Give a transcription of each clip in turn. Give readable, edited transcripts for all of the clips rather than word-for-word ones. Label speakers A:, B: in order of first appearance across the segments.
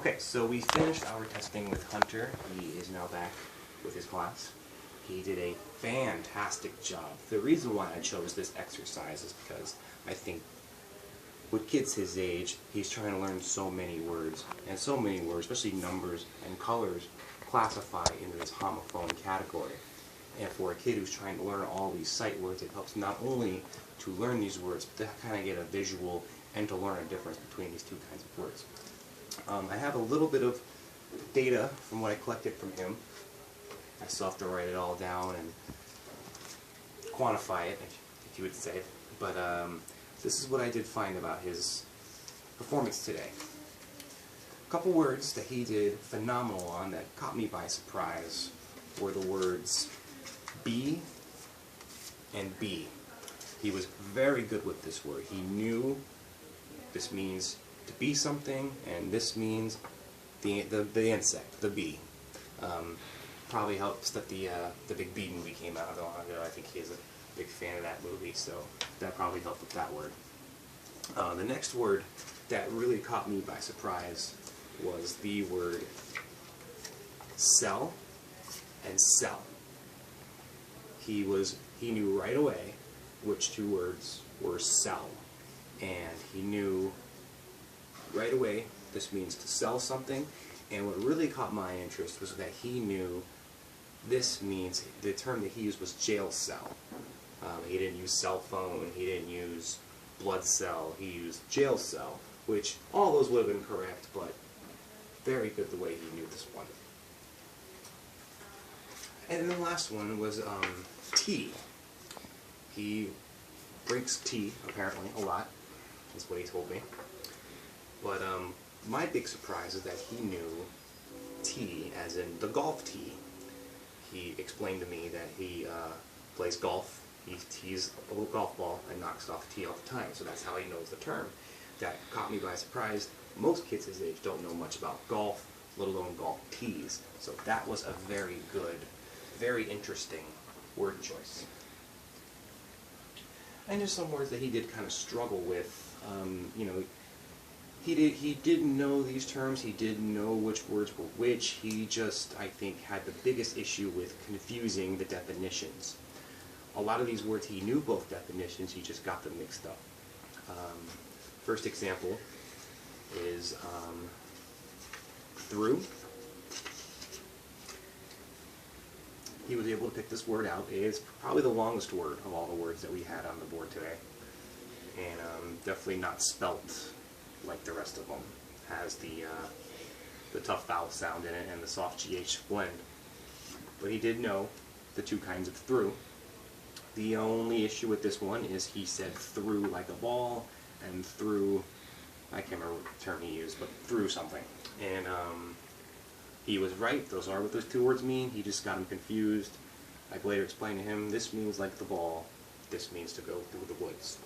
A: Okay, so we finished our testing with Hunter. He is now back with his class. He did a fantastic job. The reason why I chose this exercise is because I think with kids his age, he's trying to learn so many words, and so many words, especially numbers and colors, classify into this homophone category. And for a kid who's trying to learn all these sight words, it helps not only to learn these words, but to kind of get a visual and to learn a difference between these two kinds of words. I have a little bit of data from what I collected from him. I still have to write it all down and quantify it, if you would say. But this is what I did find about his performance today. A couple words that he did phenomenal on that caught me by surprise were the words be and be. He was very good with this word. He knew this means to be something, and this means the insect, the bee. Probably helps that the Big Bee movie came out a while ago. I think he is a big fan of that movie, so that probably helped with that word. The next word that really caught me by surprise was the word sell and sell. He knew right away which two words were sell, and he knew right away this means to sell something. And what really caught my interest was that he knew this means, the term that he used was jail cell. He didn't use cell phone, he didn't use blood cell, he used jail cell, which all those would have been correct, but very good the way he knew this one. And then the last one was tea. He drinks tea, apparently, a lot. That's what he told me. But my big surprise is that he knew tee as in the golf tee. He explained to me that he plays golf. He tees a little golf ball and knocks it off the tee all the time. So that's how he knows the term. That caught me by surprise. Most kids his age don't know much about golf, let alone golf tees. So that was a very good, very interesting word choice. And just some words that he did kind of struggle with. You know, he didn't know these terms, he didn't know which words were which. He just, I think, had the biggest issue with confusing the definitions. A lot of these words he knew both definitions, he just got them mixed up. First example is through. He was able to pick this word out. It is probably the longest word of all the words that we had on the board today. And definitely not spelt like the rest of them. Has the tough vowel sound in it and the soft GH blend. But he did know the two kinds of through. The only issue with this one is he said through like a ball and through, I can't remember what term he used, but through something. And he was right, those are what those two words mean. He just got him confused. I later explained to him, this means like the ball, this means to go through the woods.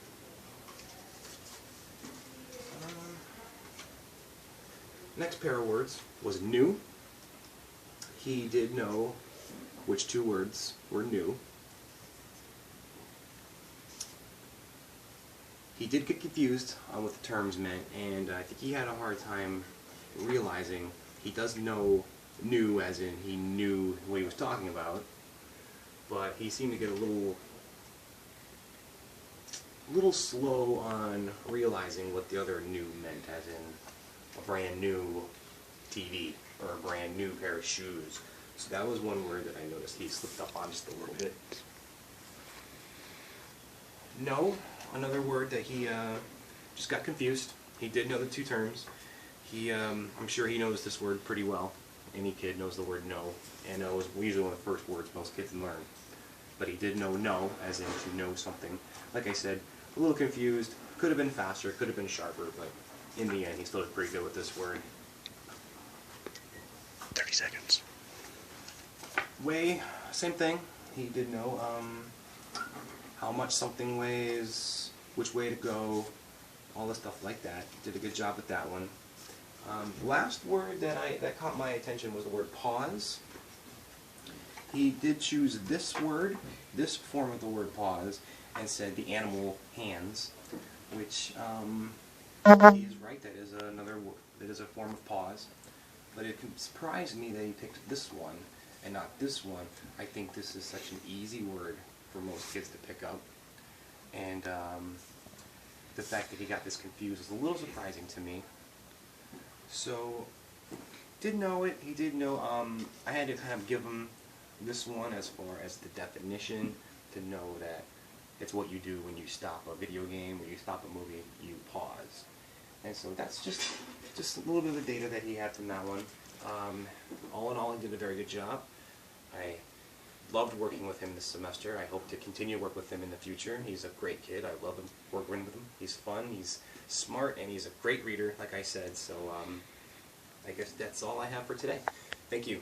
A: Next pair of words was new. He did know which two words were new. He did get confused on what the terms meant, and I think he had a hard time realizing he does know new as in he knew what he was talking about, but he seemed to get a little slow on realizing what the other new meant, as in a brand new TV or a brand new pair of shoes. So that was one word that I noticed he slipped up on just a little bit. No, another word that he just got confused. He did know the two terms. I'm sure he knows this word pretty well. Any kid knows the word no, and no is usually one of the first words most kids learn. But he did know no, as in to know something. Like I said, a little confused. Could have been faster, could have been sharper, but in the end, he still did pretty good with this word.
B: 30 seconds.
A: Weigh, same thing. He did know how much something weighs, which way to go, all the stuff like that. Did a good job with that one. Last word that caught my attention was the word pause. He did choose this word, this form of the word pause, and said the animal hands, which he is right. That is another that is a form of pause. But it surprised me that he picked this one and not this one. I think this is such an easy word for most kids to pick up. And the fact that he got this confused was a little surprising to me. So, did know it. He did know. I had to kind of give him this one as far as the definition, to know that it's what you do when you stop a video game, when you stop a movie, you pause. And so that's just a little bit of the data that he had from that one. All in all, he did a very good job. I loved working with him this semester. I hope to continue to work with him in the future. He's a great kid. I love him, working with him. He's fun, he's smart, and he's a great reader, like I said. So I guess that's all I have for today. Thank you.